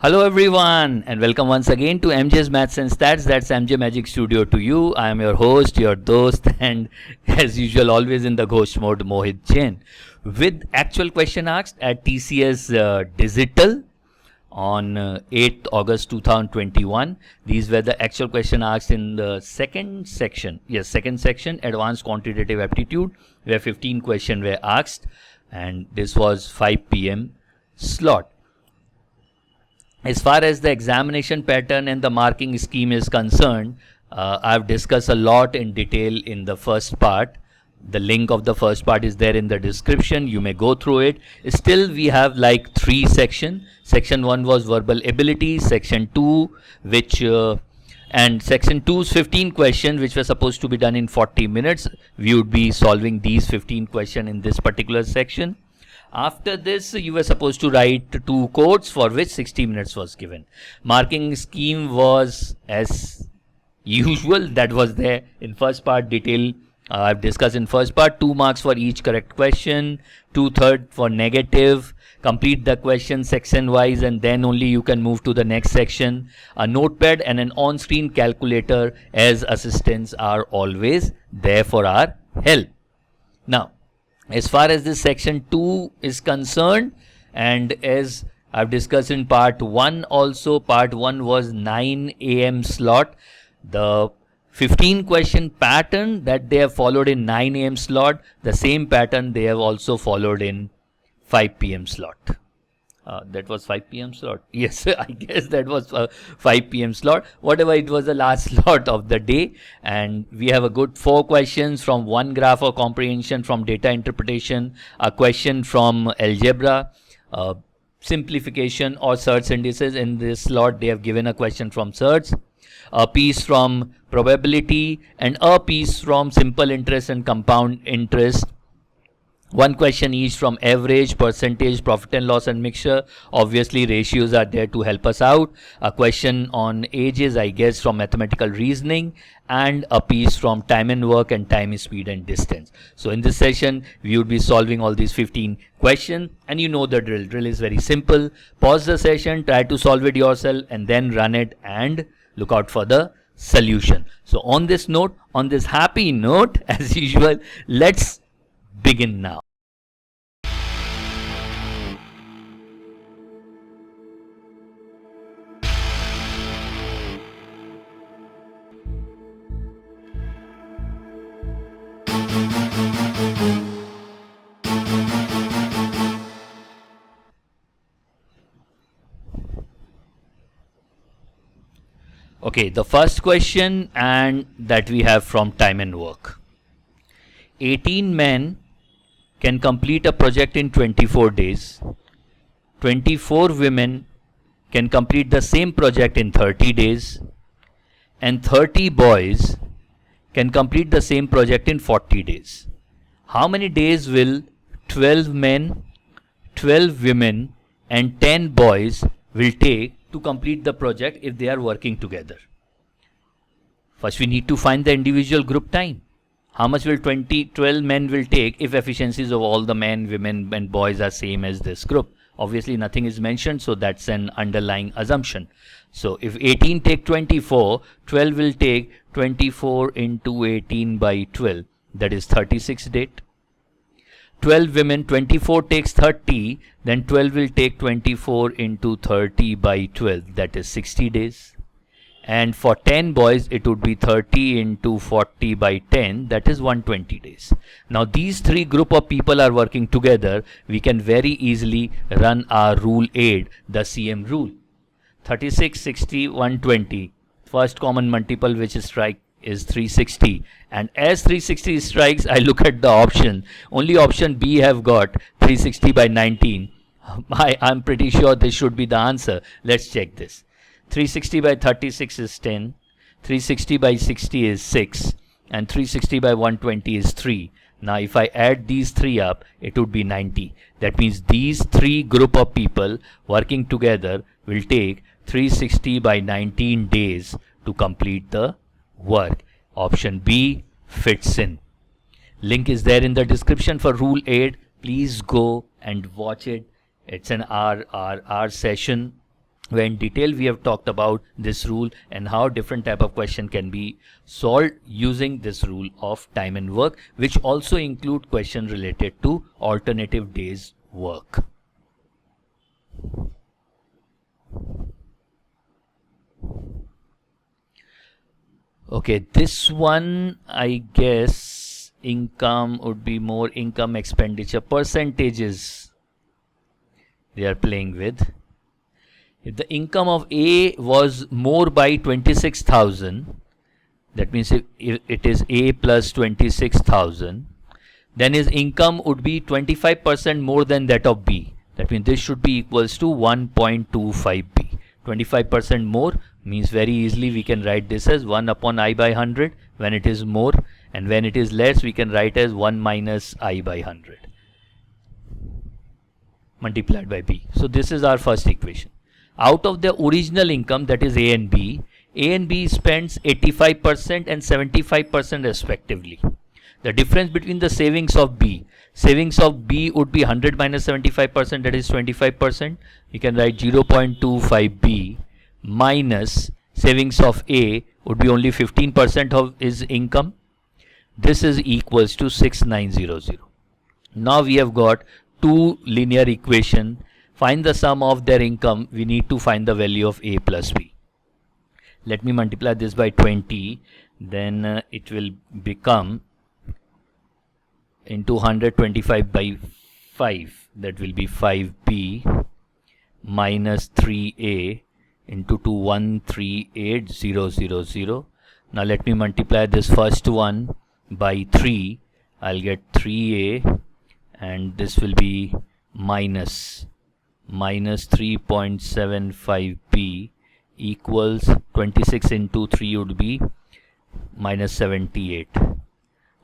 Hello everyone and welcome once again to MJ's Maths and Stats. That's MJ Magic Studio to you. I am your host, your dost, and as usual, always in the ghost mode, Mohit Jain. With actual question asked at TCS Digital on 8th August 2021. These were the actual question asked in the second section. Yes, second section, Advanced Quantitative Aptitude, where 15 questions were asked, and this was 5 p.m. slot. As far as the examination pattern and the marking scheme is concerned, I've discussed a lot in detail in the first part. The link of the first part is there in the description. You may go through it. Still, we have like 3 sections. Section 1 was verbal ability. Section 2, and section 2's 15 questions, which were supposed to be done in 40 minutes. We would be solving these 15 questions in this particular section. After this, you were supposed to write 2 codes for which 60 minutes was given. Marking scheme was as usual. That was there in first part detail. I've discussed in first part. 2 marks for each correct question, 2/3 for negative. Complete the question section wise and then only you can move to the next section. A notepad and an on-screen calculator as assistants are always there for our help. Now, as far as this section 2 is concerned, and as I've discussed in part 1 also, part 1 was 9 a.m. slot. The 15 question pattern that they have followed in 9 a.m. slot, the same pattern they have also followed in 5 p.m. slot. That was 5 p.m. slot. Yes, I guess that was 5 p.m. slot. Whatever, it was the last slot of the day. And we have a good 4 questions from 1 graph of comprehension, from data interpretation, a question from algebra, simplification or search indices. In this slot, they have given a question from search, a piece from probability, and a piece from simple interest and compound interest. 1 question each from average, percentage, profit and loss, and mixture. Obviously, ratios are there to help us out. A question on ages, I guess, from mathematical reasoning, and a piece from time and work and time, speed, and distance. So in this session, we would be solving all these 15 questions, and you know the drill. Drill is very simple. Pause the session, try to solve it yourself, and then run it and look out for the solution. So on this note, on this happy note, as usual, let's begin now. Okay, the first question and that we have from time and work. 18 men can complete a project in 24 days. 24 women can complete the same project in 30 days. And 30 boys can complete the same project in 40 days. How many days will 12 men, 12 women, and 10 boys will take to complete the project if they are working together? First, we need to find the individual group time. How much will 12 men will take if efficiencies of all the men, women, and boys are same as this group? Obviously, nothing is mentioned, so that's an underlying assumption. So if 18 take 24, 12 will take 24 into 18 by 12. That is 36 days. 12 women, 24 takes 30, then 12 will take 24 into 30 by 12. That is 60 days. And for 10 boys, it would be 30 into 40 by 10. That is 120 days. Now, these 3 group of people are working together. We can very easily run our rule 8, the CM rule. 36, 60, 120. First common multiple which strike is 360. And as 360 strikes, I look at the option. Only option B have got 360 by 19. I'm pretty sure this should be the answer. Let's check this. 360 by 36 is 10, 360 by 60 is 6, and 360 by 120 is 3. Now if I add these 3 up, it would be 90. That means these 3 group of people working together will take 360 by 19 days to complete the work. Option B fits in. Link is there in the description for Rule 8. Please go and watch it. It's an hour session. where in detail we have talked about this rule and how different type of question can be solved using this rule of time and work, which also include question related to alternative days work. Okay, this one I guess income would be more income expenditure percentages they are playing with. If the income of A was more by 26,000, that means if it is A plus 26,000, then his income would be 25% more than that of B. That means this should be equals to 1.25B. 25% more means very easily we can write this as 1 upon I by 100 when it is more, and when it is less we can write as 1 minus I by 100 multiplied by B. So this is our first equation. Out of the original income, that is A and B spends 85% and 75% respectively. The difference between the savings of B would be 100 minus 75%, that is 25%. You can write 0.25B minus savings of A would be only 15% of his income. This is equals to 6900. Now we have got two linear equation. Find the sum of their income. We need to find the value of A plus B. Let me multiply this by 20. Then it will become into 125 by 5. That will be 5B minus 3A into 2138000. Now let me multiply this first one by 3. I'll get 3A, and this will be minus 3.75B equals 26 into 3 would be minus 78.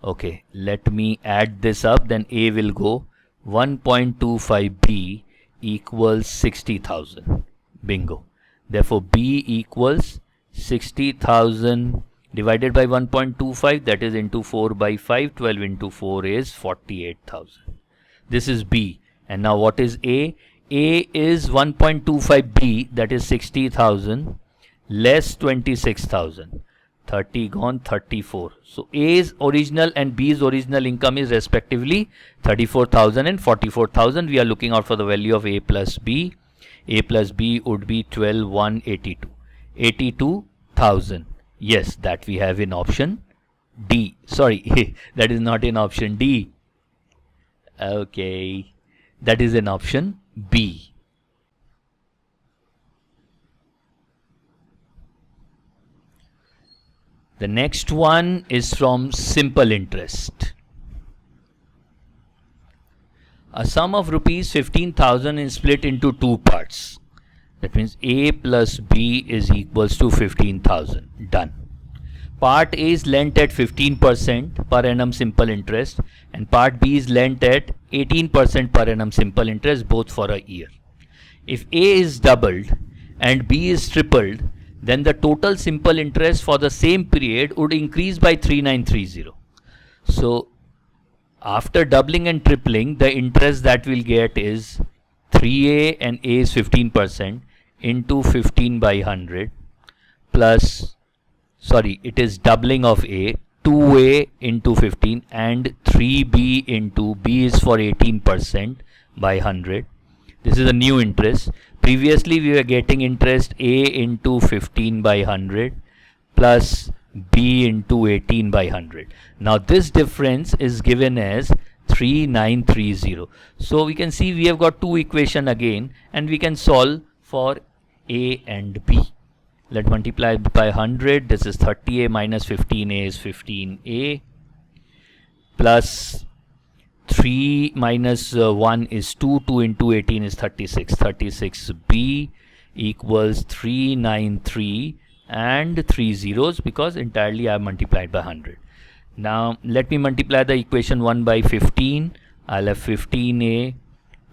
Okay, let me add this up, then A will go 1.25B equals 60,000. Bingo. Therefore B equals 60,000 divided by 1.25, that is into 4 by 5. 12 into 4 is 48,000. This is B. And now what is A? A is 1.25B, that is 60,000 less 26,000. 30 gone, 34. So A's original and B's original income is respectively 34,000 and 44,000. We are looking out for the value of A plus B. A plus B would be 12,182. 82,000. Yes, that we have in option D. Sorry, that is not in option D. Okay, that is in option B. The next one is from simple interest. A sum of rupees 15,000 is split into two parts. That means A plus B is equals to 15,000. Done. Part A is lent at 15% per annum simple interest, and part B is lent at 18% per annum simple interest, both for a year. If A is doubled and B is tripled, then the total simple interest for the same period would increase by 3930. So after doubling and tripling, the interest that we'll get is 3A, and A is 15%, into 15 by 100 plus, sorry, it is doubling of A, 2A into 15, and 3B into B is for 18% by 100. This is a new interest. Previously we were getting interest A into 15 by 100 plus B into 18 by 100. Now this difference is given as 3930. So we can see we have got two equation again, and we can solve for A and B. Let's multiply by 100. This is 30A minus 15A is 15A plus 3 minus 1 is 2. 2 into 18 is 36. 36B equals 393 and 3 zeros because entirely I have multiplied by 100. Now let me multiply the equation 1 by 15. I'll have 15A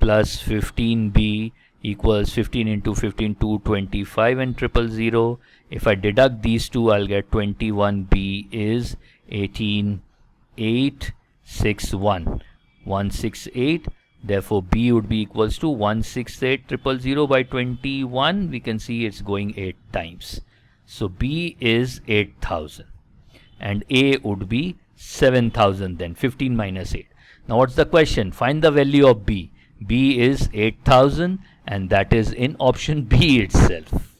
plus 15B equals 15 into 15, 225 and 000. If I deduct these two, I'll get 21B is 18861. 168. Therefore, B would be equals to 168,000 by 21. We can see it's going 8 times. So B is 8,000 and A would be 7,000 then, 15 minus 8. Now what's the question? Find the value of B. B is 8,000 and that is in option B itself.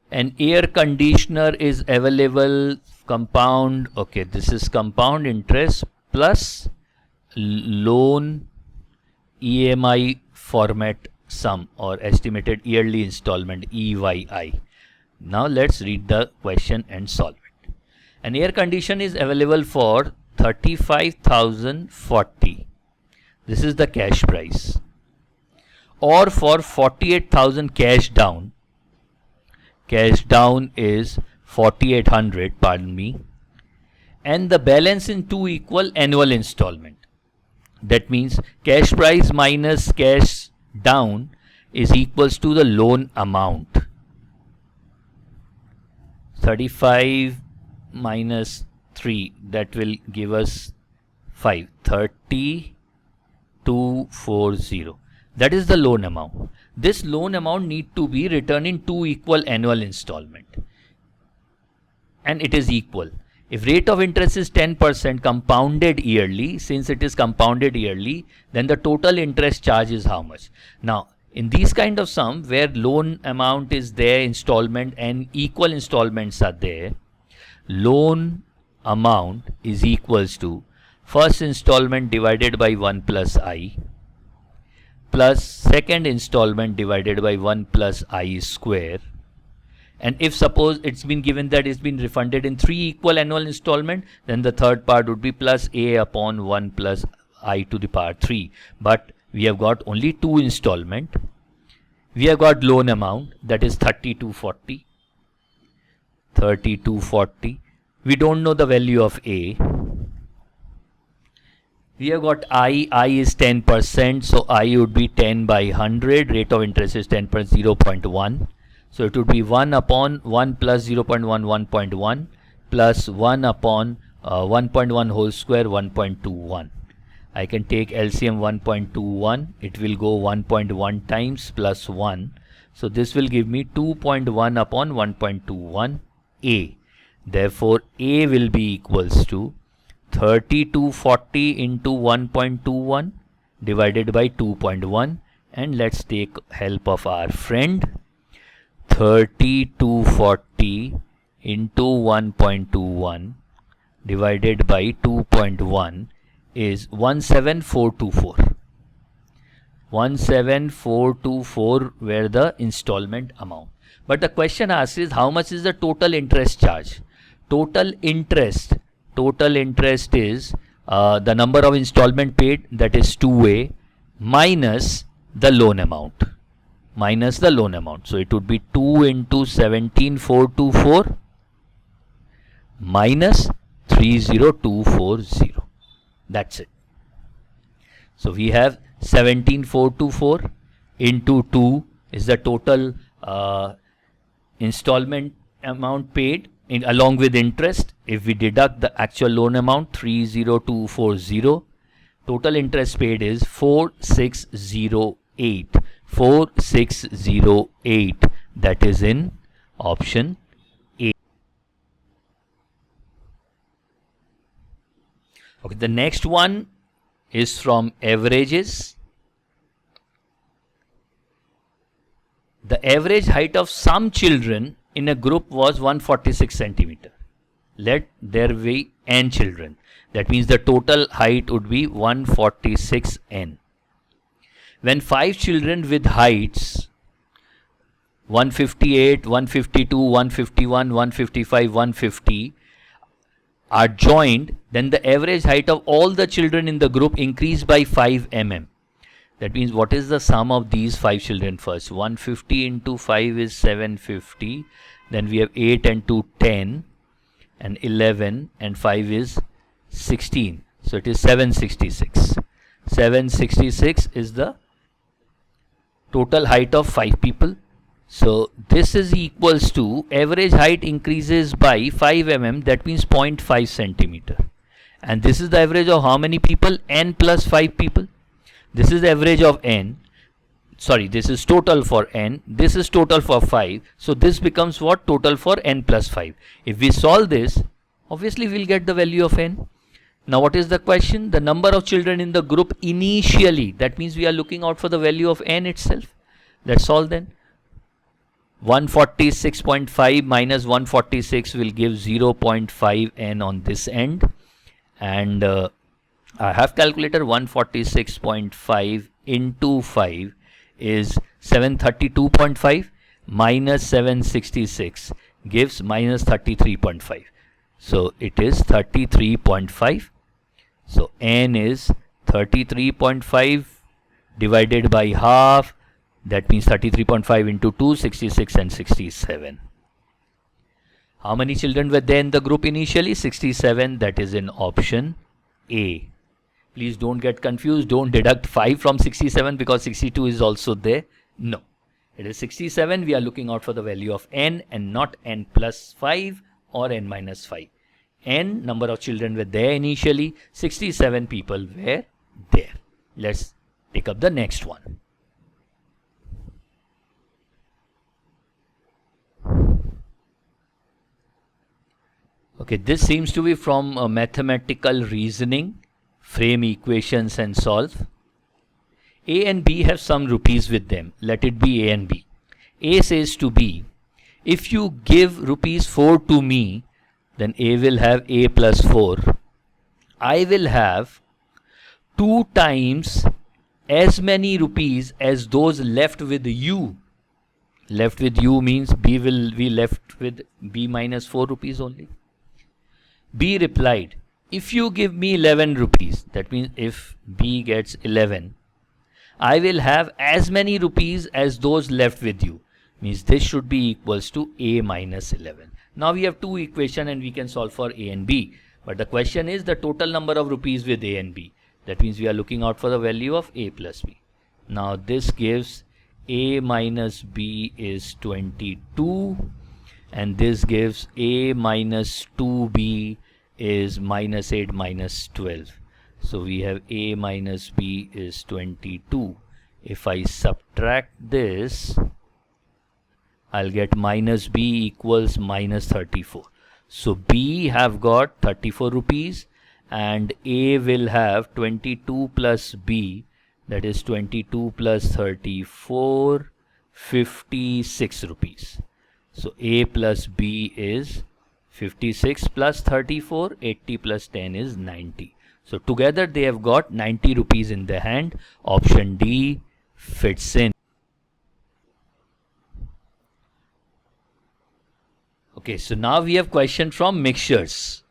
An air conditioner is available compound. Okay, this is compound interest plus loan EMI format sum or estimated yearly installment EYI. Now let's read the question and solve it. An air conditioner is available for 35,040. This is the cash price. Or for 48,000 cash down. Cash down is 4,800, pardon me. And the balance in 2 equal annual installment. That means cash price minus cash down is equals to the loan amount. 35 minus 3, that will give us 5. 30,240. That is the loan amount. This loan amount need to be returned in 2 equal annual installment. And it is equal. If rate of interest is 10% compounded yearly, since it is compounded yearly, then the total interest charge is how much? Now, in these kind of sum where loan amount is there, installment and equal installments are there, loan amount is equals to first installment divided by 1 plus I plus second installment divided by 1 plus I square. And if suppose it's been given that it's been refunded in 3 equal annual installment, then the third part would be plus A upon 1 plus I to the power 3. But we have got only 2 installment. We have got loan amount, that is 3240. 3240. We don't know the value of A. We have got I is 10%, so I would be 10 by 100. Rate of interest is 10 per 0.1. So it would be 1 upon 1 plus 0.1, 1.1 plus 1 upon 1.1 whole square, 1.21. I can take LCM 1.21. It will go 1.1 times plus 1. So this will give me 2.1 upon 1.21 A. Therefore, A will be equals to 3240 into 1.21 divided by 2.1. And let's take help of our friend. 3240 into 1.21 divided by 2.1 is 17424. 17424 were the installment amount. But the question asks is how much is the total interest charge? Total interest is the number of installment paid, that is 2A, minus the loan amount. So it would be 2 into 17,424 minus 30,240. That's it. So we have 17,424 into 2 is the total installment amount paid along with interest. If we deduct the actual loan amount 30,240, total interest paid is 4608. 4608, that is in option A. Okay, the next one is from averages. The average height of some children in a group was 146 centimeter. Let there be n children. That means the total height would be 146n. When 5 children with heights 158, 152, 151, 155, 150 are joined, then the average height of all the children in the group increased by 5 mm. That means what is the sum of these 5 children first? 150 into 5 is 750. Then we have 8 and 2, 10. And 11 and 5 is 16. So it is 766. 766 is the total height of 5 people. So this is equals to average height increases by 5 mm, that means 0.5 centimeter. And this is the average of how many people? N plus 5 people. This is the average of n. Sorry, this is total for n. This is total for 5. So this becomes what? Total for n plus 5. If we solve this, obviously we'll get the value of n. Now what is the question? The number of children in the group initially. That means we are looking out for the value of n itself. Let's solve then. 146.5 minus 146 will give 0.5 n on this end. And I have calculator. 146.5 into 5 is 732.5 minus 766 gives minus 33.5. So it is 33.5. So n is 33.5 divided by half. That means 33.5 into 2, 66 and 67. How many children were there in the group initially? 67. That is in option A. Please don't get confused. Don't deduct 5 from 67 because 62 is also there. No. It is 67. We are looking out for the value of n and not n plus 5 or n minus 5. N, number of children were there initially. 67 people were there. Let's take up the next one. Okay, this seems to be from mathematical reasoning, frame equations and solve. A and B have some rupees with them. Let it be A and B. A says to B, if you give rupees 4 to me, then A will have A plus 4. I will have 2 times as many rupees as those left with you. Left with you means B will be left with B minus 4 rupees only. B replied, if you give me 11 rupees, that means if B gets 11, I will have as many rupees as those left with you. Means this should be equals to A minus 11. Now we have two equations and we can solve for A and B. But the question is the total number of rupees with A and B. That means we are looking out for the value of A plus B. Now this gives A minus B is 22. And this gives A minus 2B is minus 8 minus 12. So we have A minus B is 22. If I subtract this, I'll get minus B equals minus 34. So B have got 34 rupees and A will have 22 plus B, that is 22 plus 34, 56 rupees. So A plus B is 56 plus 34, 80 plus 10 is 90. So together they have got 90 rupees in their hand. Option D fits in. Okay, so now we have question from mixtures.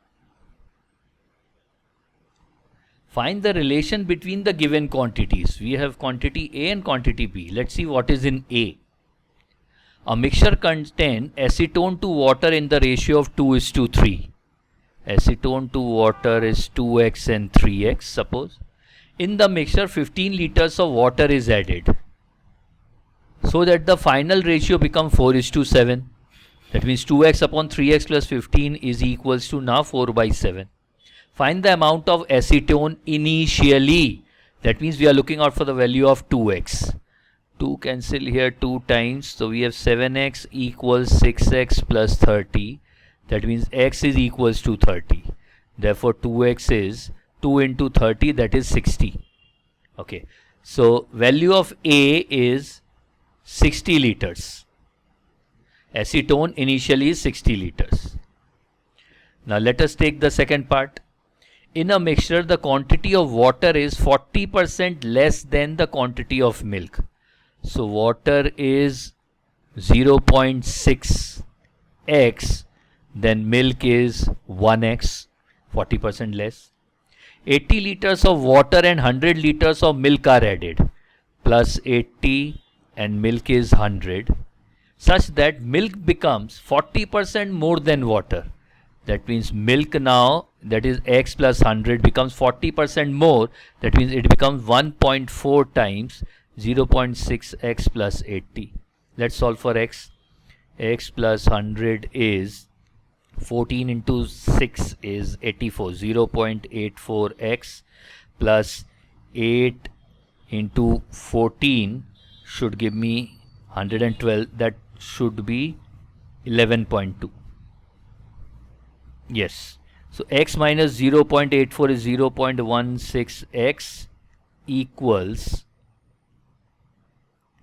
Find the relation between the given quantities. We have quantity A and quantity B. Let's see what is in A. A mixture contains acetone to water in the ratio of 2:3. Acetone to water is 2x and 3x, suppose. In the mixture, 15 liters of water is added, so that the final ratio becomes 4:7. That means 2x upon 3x plus 15 is equals to now 4 by 7. Find the amount of acetone initially. That means we are looking out for the value of 2x. 2 cancel here 2 times. So we have 7x equals 6x plus 30. That means x is equals to 30. Therefore 2x is 2 into 30, that is 60. Okay. So value of A is 60 liters. Acetone initially is 60 liters. Now let us take the second part. In a mixture, the quantity of water is 40% less than the quantity of milk. So water is 0.6x, then milk is 1x, 40% less. 80 liters of water and 100 liters of milk are added, plus 80 and milk is 100, such that milk becomes 40% more than water. That means milk now, that is x plus 100, becomes 40% more. That means it becomes 1.4 times 0.6x plus 80. Let's solve for x. X plus 100 is 14 into 6 is 84. 0.84x plus 8 into 14 should give me 112. That should be 11.2. Yes. So x minus 0.84 is 0.16x equals,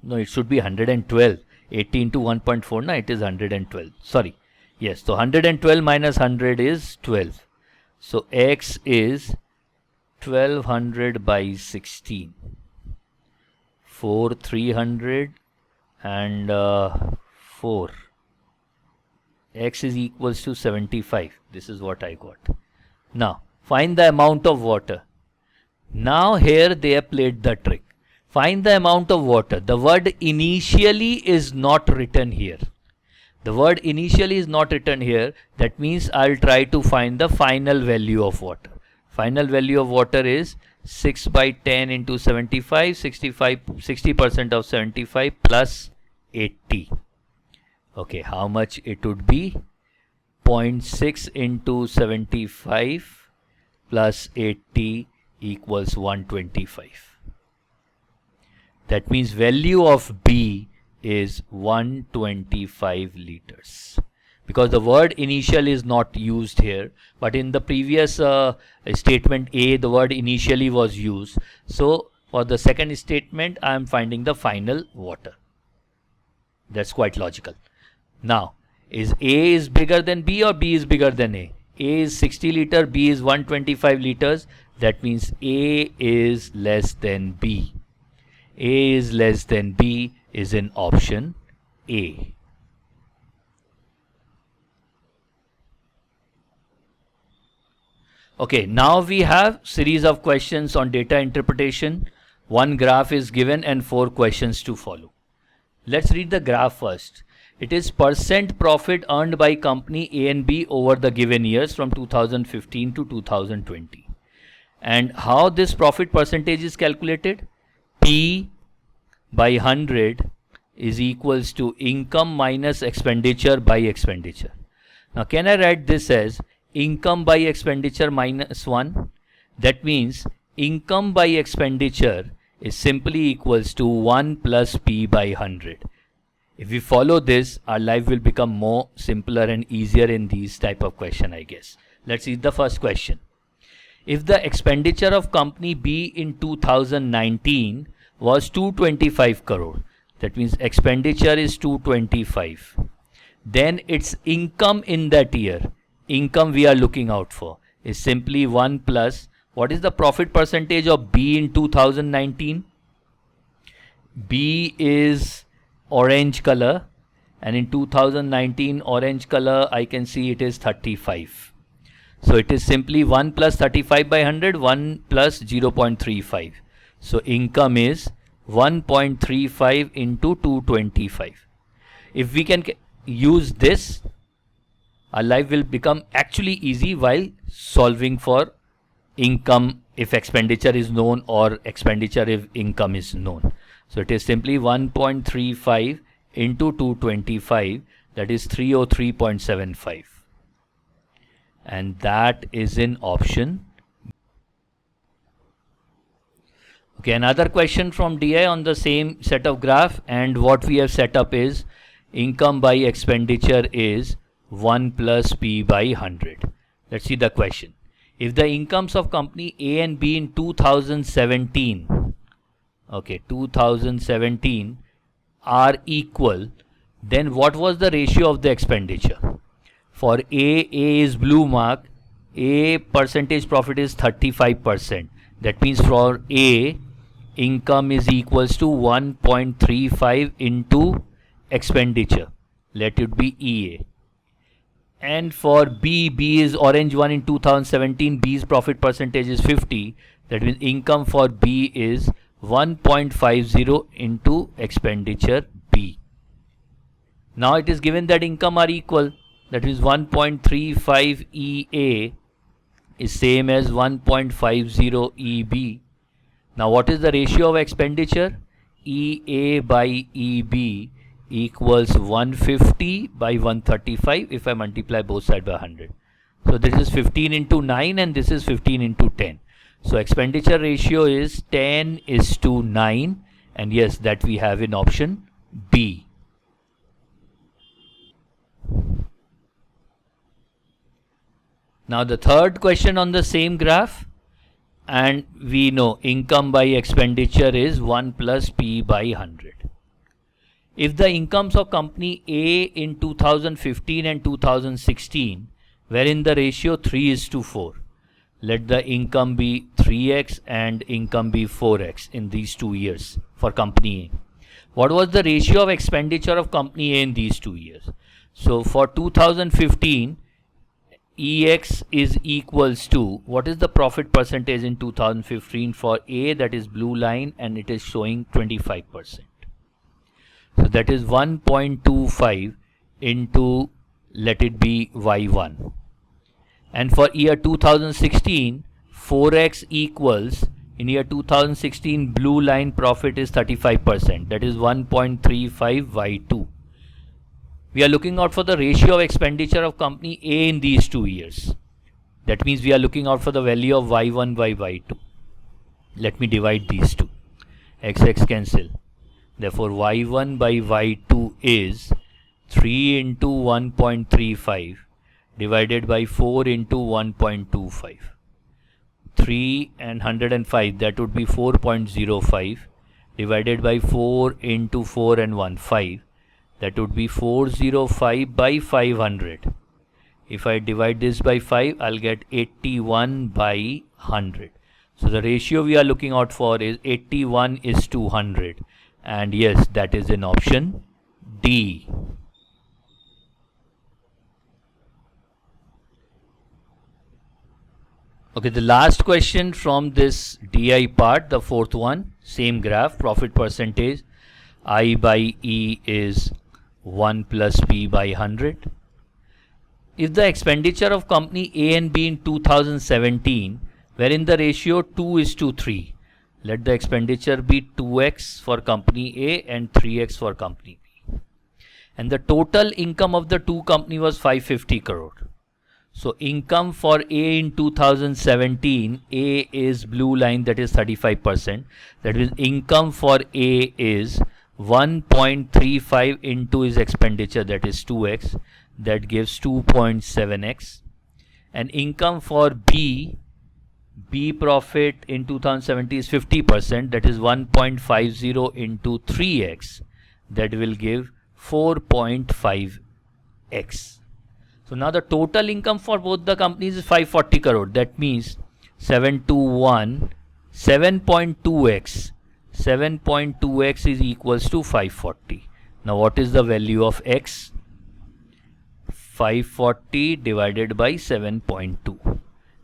no, it should be 112. 80 into 1.4, no, it is 112. Sorry. Yes, so 112 minus 100 is 12. So x is 1200 by 16. 4, 300 and 4. X is equals to 75. This is what I got. Now, find the amount of water. Now here they have played the trick. Find the amount of water. The word initially is not written here. The word initially is not written here. That means I'll try to find the final value of water. Final value of water is 6 by 10 into 75, 60% of 75 plus 80. Okay, how much it would be? 0.6 into 75 plus 80 equals 125. That means value of B is 125 liters. Because the word initial is not used here, but in the previous statement A, the word initially was used. So for the second statement, I am finding the final water. That's quite logical. Now, is A is bigger than B or B is bigger than A? A is 60 liter, B is 125 liters. That means A is less than B. A is less than B is in option A. Okay, now we have series of questions on data interpretation. One graph is given and 4 questions to follow. Let's read the graph first. It is percent profit earned by company A and B over the given years from 2015 to 2020. And how this profit percentage is calculated? P by 100 is equals to income minus expenditure by expenditure. Now can I write this as income by expenditure minus 1? That means income by expenditure is simply equals to 1 plus P by 100. If we follow this, our life will become more simpler and easier in these type of question, I guess. Let's see the first question. If the expenditure of company B in 2019 was 225 crore, that means expenditure is 225. Then its income in that year, income we are looking out for, is simply 1 plus, what is the profit percentage of B in 2019? B is orange color, and in 2019 orange color I can see it is 35. So it is simply 1 plus 35 by 100, 1 plus 0.35. So income is 1.35 into 225. If we can use this, our life will become actually easy while solving for income if expenditure is known or expenditure if income is known. So it is simply 1.35 into 225, that is 303.75. And that is in option. Okay, another question from DI on the same set of graph, and what we have set up is income by expenditure is 1 plus P by 100. Let's see the question. If the incomes of company A and B in 2017, okay, 2017 are equal, then what was the ratio of the expenditure? For A is blue mark, A percentage profit is 35%. That means for A, income is equals to 1.35 into expenditure. Let it be EA. And for B, B is orange one in 2017, B's profit percentage is 50. That means income for B is 1.50 into expenditure B. Now it is given that income are equal. That means 1.35 EA is same as 1.50 EB. Now what is the ratio of expenditure? EA by EB equals 150 by 135 if I multiply both sides by 100. So this is 15 into 9 and this is 15 into 10. So expenditure ratio is 10:9, and yes, that we have in option B. Now the third question on the same graph, and we know income by expenditure is 1 plus P by 100. If the incomes of company A in 2015 and 2016 were in the ratio 3:4, let the income be 3x and income be 4x in these 2 years for company A. What was the ratio of expenditure of company A in these 2 years? So for 2015, EX is equals to, what is the profit percentage in 2015 for A, that is blue line, and it is showing 25%. So that is 1.25 into, let it be Y1. And for year 2016, 4x equals, in year 2016 blue line profit is 35%, that is 1.35 Y2. We are looking out for the ratio of expenditure of company A in these 2 years. That means we are looking out for the value of Y1 by Y2. Let me divide these two. X cancel. Therefore Y1 by Y2 is 3 into 1.35 divided by 4 into 1.25. 3 and 105, that would be 4.05 divided by 4 into 4 and 1, 5. That would be 405 by 500. If I divide this by 5, I'll get 81 by 100. So the ratio we are looking out for is 81:100. And yes, that is in option D. Okay, the last question from this DI part, the fourth one, same graph, profit percentage. I by E is 1 plus P by 100. If the expenditure of company A and B in 2017 were in the ratio 2:3, let the expenditure be 2x for company A and 3x for company B. And the total income of the two company was 550 crore. So income for A in 2017, A is blue line, that is 35%. That means income for A is 1.35 into his expenditure, that is 2x, that gives 2.7x. And income for B profit in 2017 is 50%, that is 1.50 into 3x, that will give 4.5x. So now the total income for both the companies is 540 crore. That means 721, 7.2x. 7.2x is equals to 540. Now what is the value of x? 540 divided by 7.2.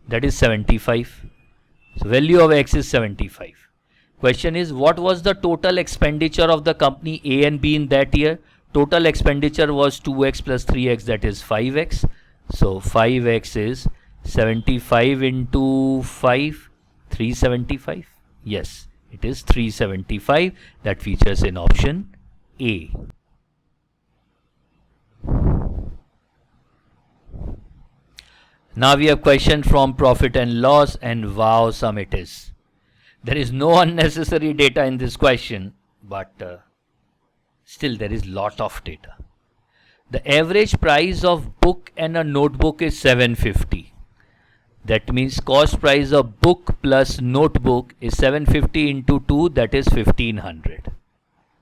That is 75. So value of x is 75. Question is, what was the total expenditure of the company A and B in that year? Total expenditure was 2x plus 3x, that is 5x. So 5x is 75 into 5, 375. Yes, it is 375. That features in option A. Now we have question from profit and loss, and wow, some it is. There is no unnecessary data in this question, but still there is lot of data. The average price of book and a notebook is 750. That means cost price of book plus notebook is 750 into 2, that is 1500.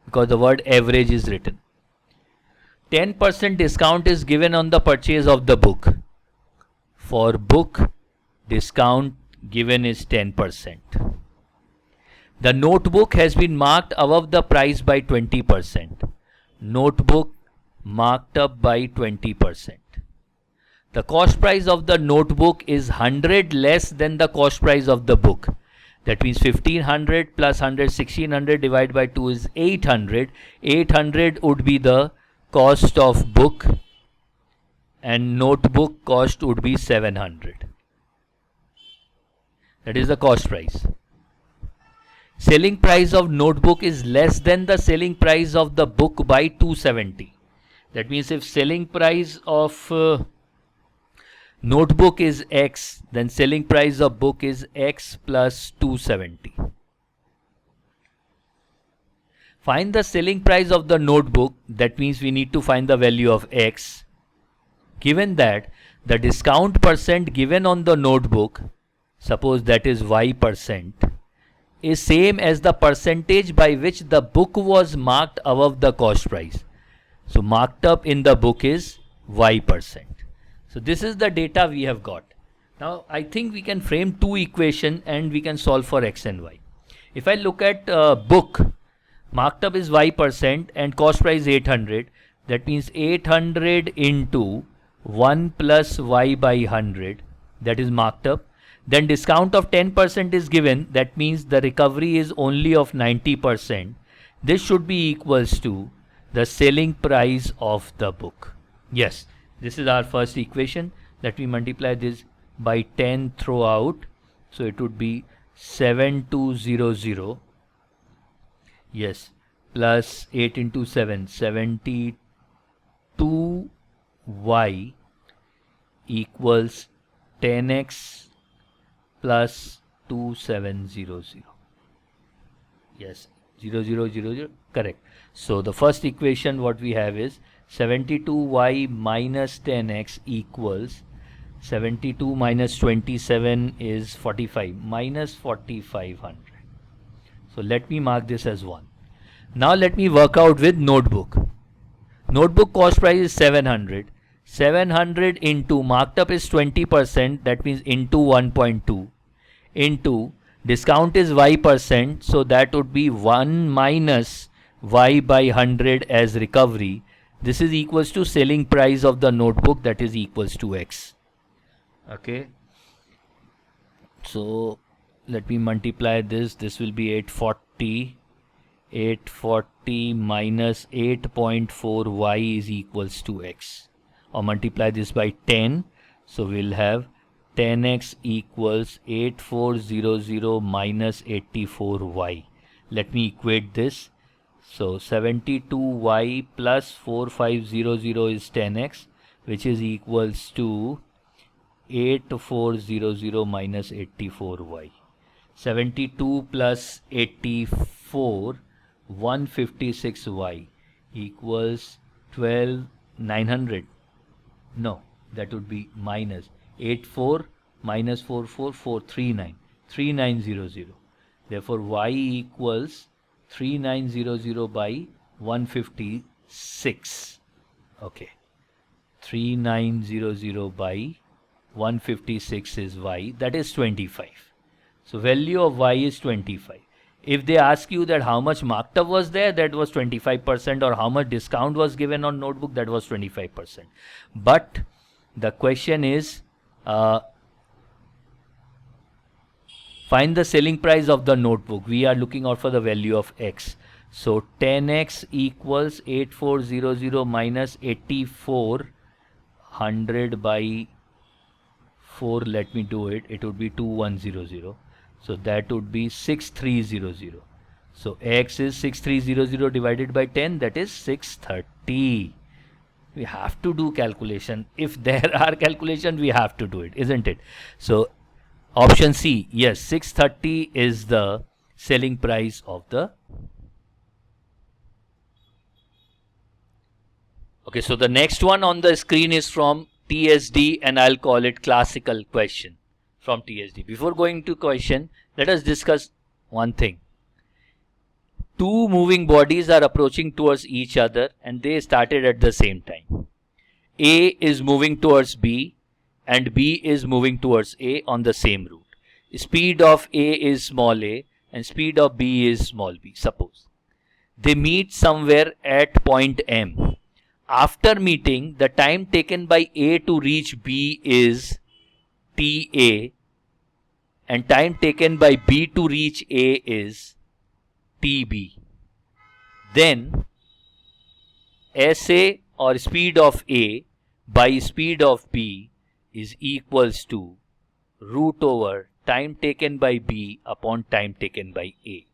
Because the word average is written. 10% discount is given on the purchase of the book. For book, discount given is 10%. The notebook has been marked above the price by 20%. Notebook marked up by 20%. The cost price of the notebook is 100 less than the cost price of the book. That means 1500 plus 100, 1600 divided by 2 is 800. 800 would be the cost of book, and notebook cost would be 700. That is the cost price. selling price of notebook is less than the selling price of the book by 270. That means if selling price of notebook is X, then selling price of book is X plus 270. Find the selling price of the notebook. That means we need to find the value of X. Given that the discount percent given on the notebook, suppose that is Y percent, is same as the percentage by which the book was marked above the cost price. So marked up in the book is Y percent. So this is the data we have got. Now I think we can frame two equations and we can solve for X and Y. If I look at book, marked up is Y percent and cost price 800. That means 800 into 1 plus Y by 100, that is marked up. Then discount of 10% is given. That means the recovery is only of 90%. This should be equals to the selling price of the book. Yes, this is our first equation. Let me multiply this by 10 throughout. So it would be 7200. Yes, plus 8 into 7, 72y equals 10x plus 2700. Yes, 0000, correct. So the first equation what we have is 72y minus 10x equals 72 minus 27 is 45 minus 4500. So let me mark this as 1. Now let me work out with notebook. Notebook cost price is 700. 700 into marked up is 20%, that means into 1.2, into discount is Y percent, so that would be 1 minus Y by 100 as recovery. This is equals to selling price of the notebook, that is equals to X. Okay. So let me multiply this. This will be 840. 840 minus 8.4 y is equals to X. Or multiply this by 10. So we'll have 10x equals 8400 minus 84y. Let me equate this. So 72y plus 4500 is 10x, which is equals to 8400 minus 84y. 72 plus 84, 156y equals 12900. No, that would be minus 84 minus 44, 439, 3900. Therefore y equals 3900 by 156. Okay, 3900 by 156 is y, that is 25. So value of y is 25. If they ask you that how much marked up was there, that was 25%, or how much discount was given on notebook, that was 25%. But the question is, find the selling price of the notebook. We are looking out for the value of X. So 10x equals 8400 minus 8400 by 4. Let me do it. It would be 2100. So that would be 6300. So X is 6300 divided by 10, that is 630. We have to do calculation. If there are calculations, we have to do it, isn't it? So option C, yes, 630 is the selling price of the. Okay, so the next one on the screen is from TSD, and I'll call it classical question from TSD. Before going to question, let us discuss one thing. Two moving bodies are approaching towards each other and they started at the same time. A is moving towards B and B is moving towards A on the same route. Speed of A is small a and speed of B is small b. Suppose they meet somewhere at point M. After meeting, the time taken by A to reach B is TA and time taken by B to reach A is TB. Then SA or speed of A by speed of B is equals to root over time taken by B upon time taken by A.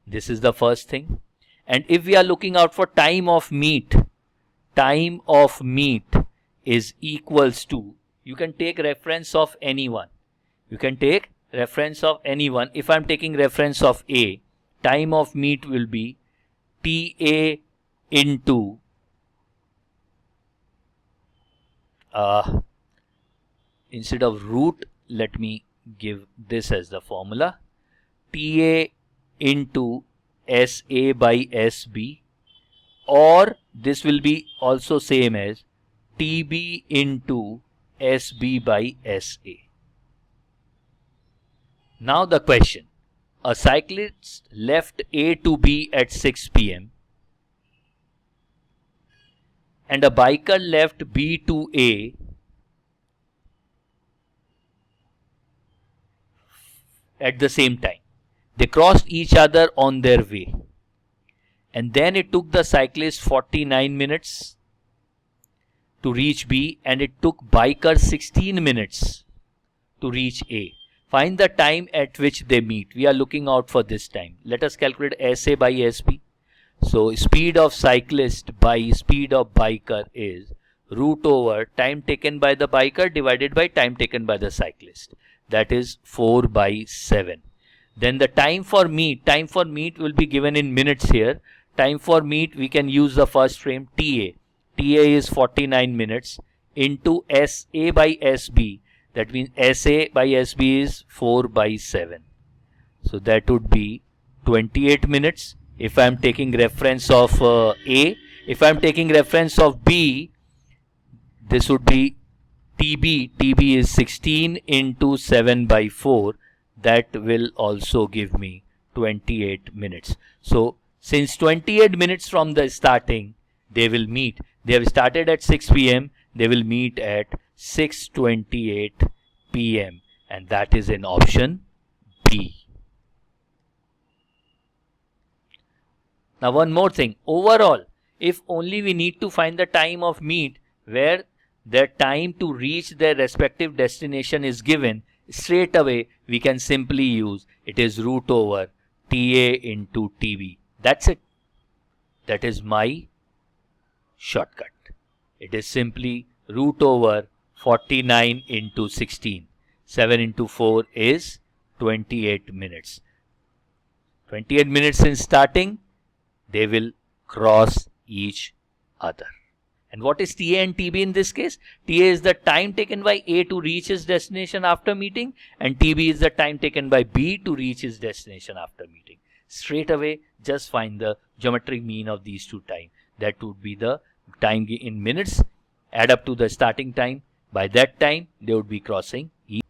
This is the first thing. And if we are looking out for time of meet is equals to, you can take reference of anyone. You can take reference of anyone. If I'm taking reference of A, time of meet will be TA into instead of root, let me give this as the formula. TA into SA by SB, or this will be also same as TB into SB by SA. Now the question, a cyclist left A to B at 6 p.m. and a biker left B to A at the same time. They crossed each other on their way. And then it took the cyclist 49 minutes to reach B, and it took biker 16 minutes to reach A. Find the time at which they meet. We are looking out for this time. Let us calculate SA by SB. So speed of cyclist by speed of biker is root over time taken by the biker divided by time taken by the cyclist. That is 4 by 7. Then the time for meet will be given in minutes here. Time for meet, we can use the first frame TA. TA is 49 minutes into SA by SB. That means SA by SB is 4 by 7. So that would be 28 minutes. If I am taking reference of A, if I am taking reference of B, this would be TB. TB is 16 into 7 by 4. That will also give me 28 minutes. So since 28 minutes from the starting, they will meet. They have started at 6 p.m. They will meet at 6:28 p.m. and that is in option B. Now one more thing. Overall, if only we need to find the time of meet where their time to reach their respective destination is given, straight away we can simply use it is root over TA into TB. That's it. That is my shortcut. It is simply root over 49 into 16. 7 into 4 is 28 minutes. 28 minutes in starting, they will cross each other. And what is TA and TB in this case? TA is the time taken by A to reach his destination after meeting, and TB is the time taken by B to reach his destination after meeting. Straight away, just find the geometric mean of these two times. That would be the time in minutes, add up to the starting time. By that time, they would be crossing each.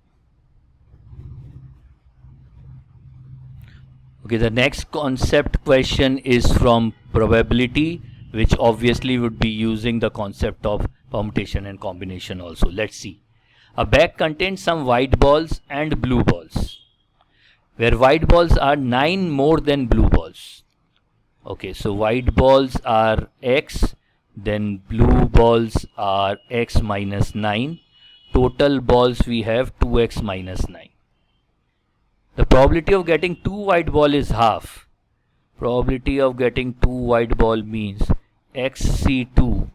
Okay, the next concept question is from probability, which obviously would be using the concept of permutation and combination also. Let's see. A bag contains some white balls and blue balls, where white balls are 9 more than blue balls. Okay, so white balls are X, then blue balls are X minus 9. Total balls we have 2X minus 9. The probability of getting 2 white ball is half. Probability of getting 2 white ball means XC2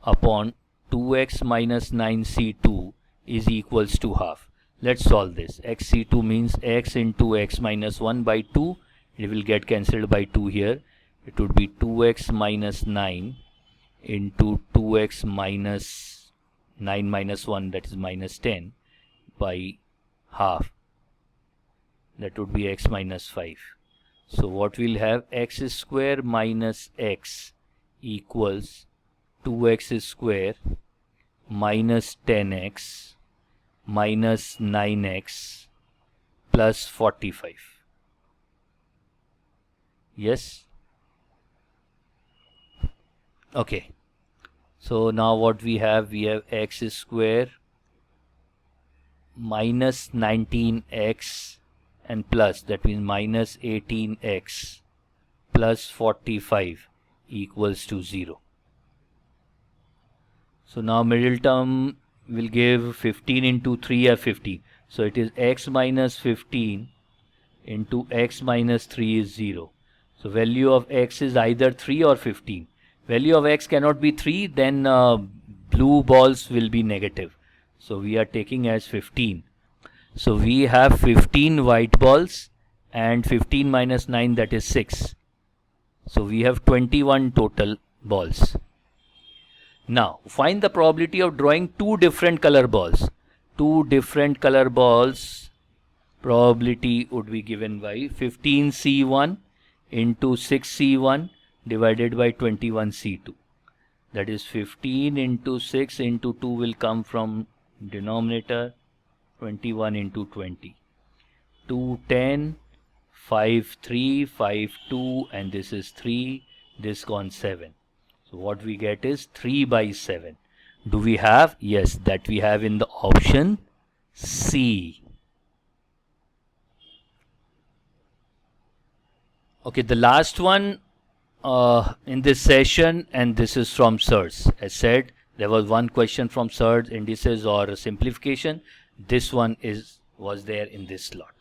upon 2X minus 9C2 is equals to half. Let's solve this. XC2 means X into X minus 1 by 2. It will get cancelled by 2 here. It would be 2X minus 9 into 2X minus 9 minus 1, that is minus 10, by half. That would be X minus 5. So what we'll have, X square minus X equals 2X square minus 10X minus 9X plus 45. Yes? Okay. So now what we have X square minus 19X and plus, that means minus 18X plus 45 equals to 0. So now middle term will give 15 into 3 or 50. So it is X minus 15 into X minus 3 is 0. So value of x is either 3 or 15. Value of x cannot be 3, then blue balls will be negative. So we are taking as 15. So we have 15 white balls and 15 minus 9, that is 6. So we have 21 total balls. Now find the probability of drawing two different color balls. Two different color balls, probability would be given by 15C1 into 6C1 divided by 21C2. That is 15 into 6 into 2 will come from denominator, 21 into 20. 2, 10, 5, 3, 5, 2, and this is 3, this gone 7. So what we get is 3 by 7. Do we have? Yes, that we have in the option C. Okay, the last one in this session, and this is from SERS. As said, there was one question from SERS, indices or simplification. This one was there in this slot.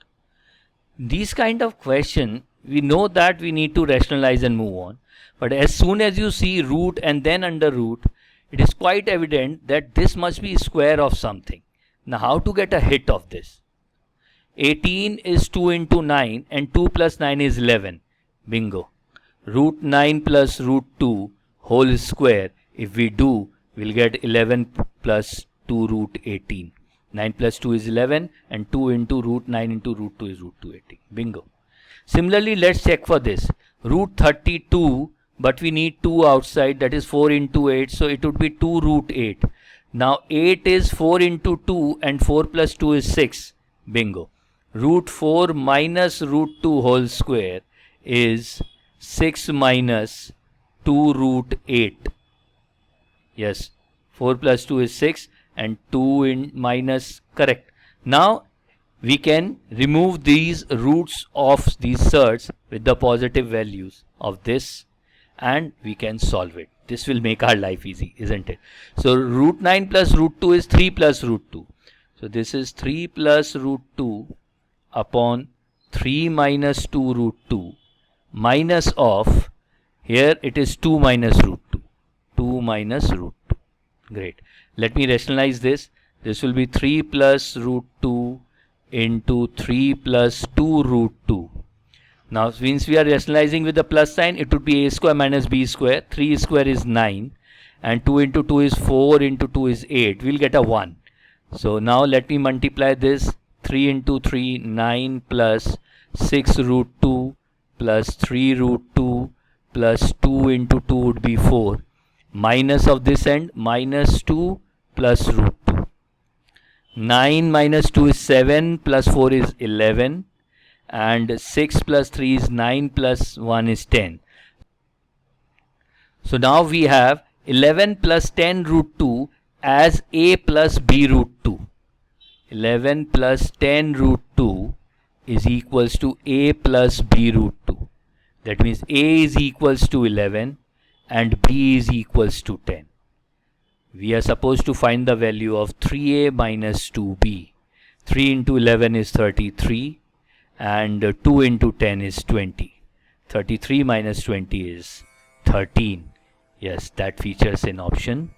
These kind of question, we know that we need to rationalize and move on. But as soon as you see root and then under root, it is quite evident that this must be square of something. Now how to get a hit of this? 18 is 2 into 9 and 2 plus 9 is 11. Bingo. Root 9 plus root 2 whole square. If we do, we'll get 11 plus 2 root 18. 9 plus 2 is 11 and 2 into root 9 into root 2 is root 218. Bingo. Similarly, let's check for this. Root 32, but we need 2 outside, that is 4 into 8. So it would be 2 root 8. Now 8 is 4 into 2 and 4 plus 2 is 6. Bingo. Root 4 minus root 2 whole square is 6 minus 2 root 8. Yes, 4 plus 2 is 6 and 2 in minus, correct. Now we can remove these roots of these surds with the positive values of this and we can solve it. This will make our life easy, isn't it? So root 9 plus root 2 is 3 plus root 2. So this is 3 plus root 2 upon 3 minus 2 root 2 minus of, here it is 2 minus root 2. 2 minus root 2. Great. Let me rationalize this. This will be 3 plus root 2 into 3 plus 2 root 2. Now since we are rationalizing with the plus sign, it would be a square minus b square. 3 square is 9 and 2 into 2 is 4 into 2 is 8. We'll get a 1. So now let me multiply this. 3 into 3, 9 plus 6 root 2 plus 3 root 2 plus 2 into 2 would be 4. Minus of this end, minus 2 plus root 2. 9 minus 2 is 7 plus 4 is 11 and 6 plus 3 is 9 plus 1 is 10. So now we have 11 plus 10 root 2 as a plus b root 2. 11 plus 10 root 2 is equals to a plus b root 2. That means a is equals to 11 and b is equals to 10. We are supposed to find the value of 3a minus 2b. 3 into 11 is 33 and 2 into 10 is 20. 33 minus 20 is 13. Yes, that features in option